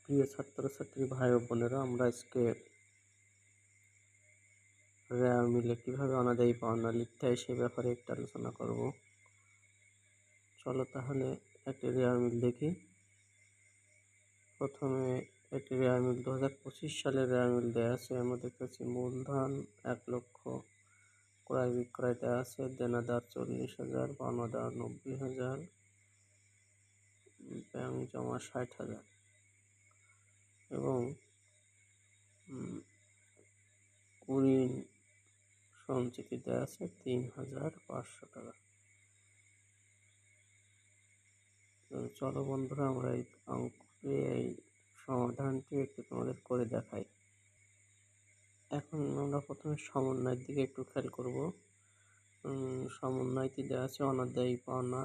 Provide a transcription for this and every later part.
প্রিয় ছাত্রছাত্রী ভাই ও বোনেরা, আমরা আজকে মিলে কিভাবে অনাদায়ী পাওনা লিখতে হয় সে ব্যাপারে একটু আলোচনা করব। চলো তাহলে একটি মিল দেখি। প্রথমে একটি মিল 2025 সালের মিল দেওয়া আছে। এর মধ্যে দেখতেছি মূলধন 1 লক্ষ, ক্রয় বিক্রয় দেওয়া আছে, দেনাদার 40,000, পাওনাদার 90,000, ব্যাংক জমা 60,000 এবং ঋণ সঞ্চিতি দেওয়া আছে 3,500 টাকা। চলো বন্ধুরা, আমরা এই সমাধানটি একটু তোমাদের করে দেখাই। এখন আমরা প্রথমে সমন্বয়ের দিকে একটু খেয়াল করব। সমন্বয়টি দেওয়া আছে অনাদায়ী পাওনা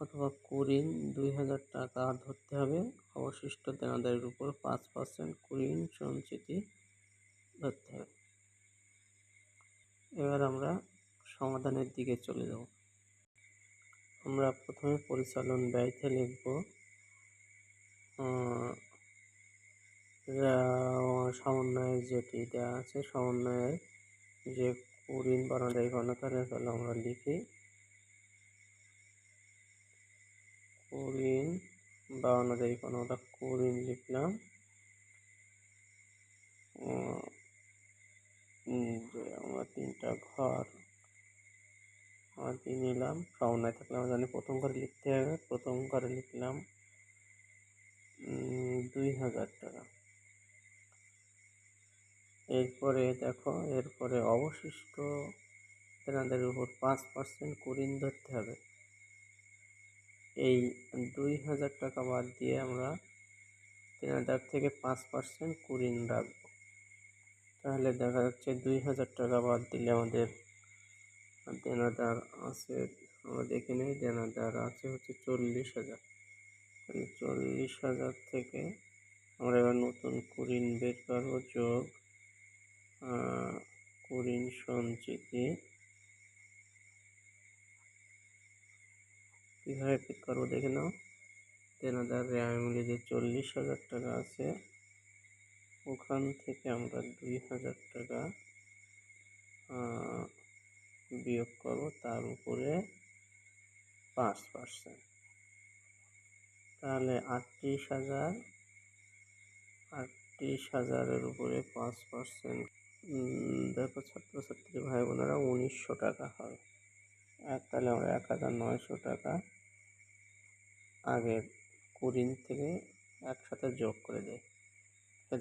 অথবা কুঋণ 2,000 টাকা ধরতে হবে। অবশিষ্ট দেনাদারের উপর 5% কুঋণ সঞ্চিতি ধরতে হবে। এবার আমরা সমাধানের দিকে চলে যাব। আমরা প্রথমে পরিচালন ব্যয়তে লিখব সমন্বয়ের যেটি দেওয়া আছে, সমন্বয়ের যে কুঋণ বা অনাদায়ী পাওনা তাহলে আমরা লিখি কুঋণ বা অনাদায়ী পাওনা। ওটা কুঋণ লিখলাম, আমরা 3টা ঘর দিয়ে নিলাম। সমন্বয় থাকলে আমরা জানি প্রথম ঘরে লিখতে হবে। প্রথম ঘরে লিখলাম 2,000 টাকা। এরপরে দেখো, এরপরে অবশিষ্ট দেনাদারের উপর 5% কুঋণ ধরতে হবে। এই 2,000 টাকা বাদ দিয়ে আমরা দেনাদার থেকে 5% কুঋণ রাখবো। তাহলে দেখা যাচ্ছে 2,000 টাকা বাদ দিলে আমাদের দেনাদার আছে, আমরা দেখে নিই, দেনাদার আছে হচ্ছে 40,000। তাহলে 40,000 থেকে আমরা এবার নতুন কুঋণ বের করবো, যোগ কুঋণ সঞ্চিতি। কীভাবে বের করবো দেখে নাও। দেনাদার মিলে যে 40,000 টাকা আছে, ওখান থেকে আমরা 2,000 টাকা বিয়োগ করবো, তার উপরে 5%। তাহলে 38,000 উপরে 5%, দেখো ছাত্রছাত্রী ভাই বোনেরা, 1,900 টাকা হয়। আর তাহলে আমরা 1,900 টাকা আগের কুঋণ থেকে একসাথে যোগ করে দিই।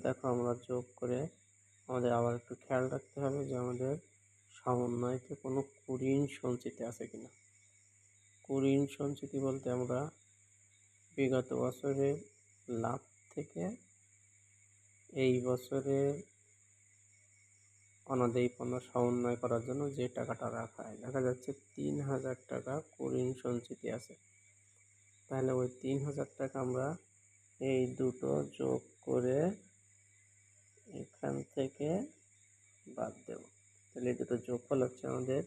দেখো, আমরা যোগ করে আমাদের আবার একটু খেয়াল রাখতে হবে যে আমাদের সমন্বয়তে কোনো কুঋণ সঞ্চিতি আছে কিনা। কুঋণ সঞ্চিতি বলতে আমরা বিগত বছরের লাভ থেকে এই বছরের অনাদায়ী পাওনা সমন্বয় করার জন্য যে টাকাটা রাখা হয়, দেখা যাচ্ছে 3,000 টাকা কুঋণ সঞ্চিতি আছে। তাহলে ওই 3,000 টাকা আমরা এই দুটো যোগ করে এখান থেকে বাদ দেব। তাহলে এই দুটো যোগফল হচ্ছে আমাদের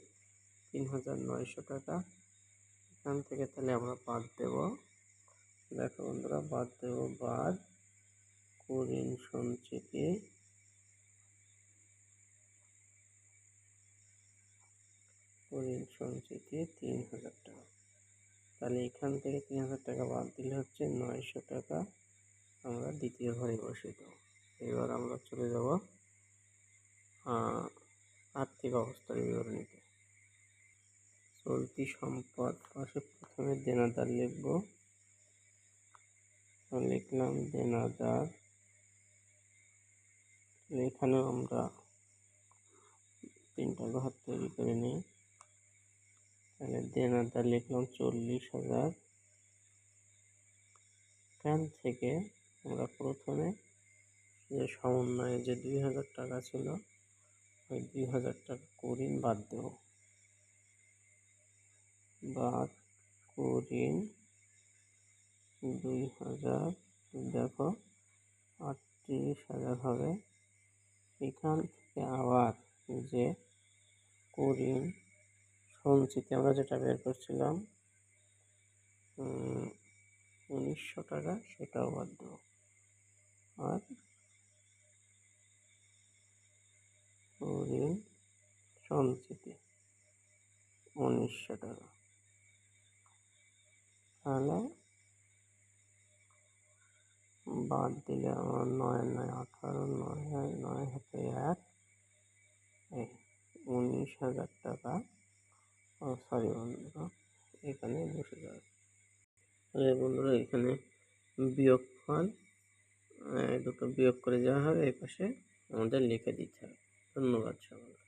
3,900 টাকা। এখান থেকে তাহলে আমরা বাদ দেব, দেখো বন্ধুরা, বাদ দেব কুঋণ সঞ্চিতি, কুঋণ সঞ্চিতি 3,000 টাকা। তাহলে এখান থেকে 3,000 টাকা বাদ দিলে হচ্ছে 900 টাকা আমরা দ্বিতীয় ঘরে বসিয়ে দেবো। এবার আমরা চলে যাব আর্থিক অবস্থার বিবরণীতে। চলতি সম্পদ পাশে প্রথমে দেনাদার লিখব। লিখলাম দেনাদার। এখানেও আমরা 3টা ঘর তৈরি করে নিই। তাহলে দেনাদার লিখলাম 40,000। এখান থেকে আমরা প্রথমে যে সমন্বয়ে যে 2,000 টাকা ছিল, ওই 2,000 টাকা কুঋণ বাদ দেব। বাদ কুঋণ 2,000, দেখো 38,000 হবে। এখান থেকে আবার যে কুঋণ সঞ্চিতি আমরা যেটা বের করছিলাম 1,900 টাকা, সেটাও বাদ দেবো। আর ঋণ সঞ্চিতি 1900 টাকা। তাহলে বাদ দিলে আমার 9 9 18, 9 9 হাতে 1, 19,000 টাকা। সরি বন্ধুরা, এখানে বসে যাবে। তাহলে বন্ধুরা এখানে বিয়োগফল দুটো বিয়োগ করে দেওয়া হবে, এই পাশে আমাদের লিখে দিতে হবে। ধন্যবাদ সকলকে।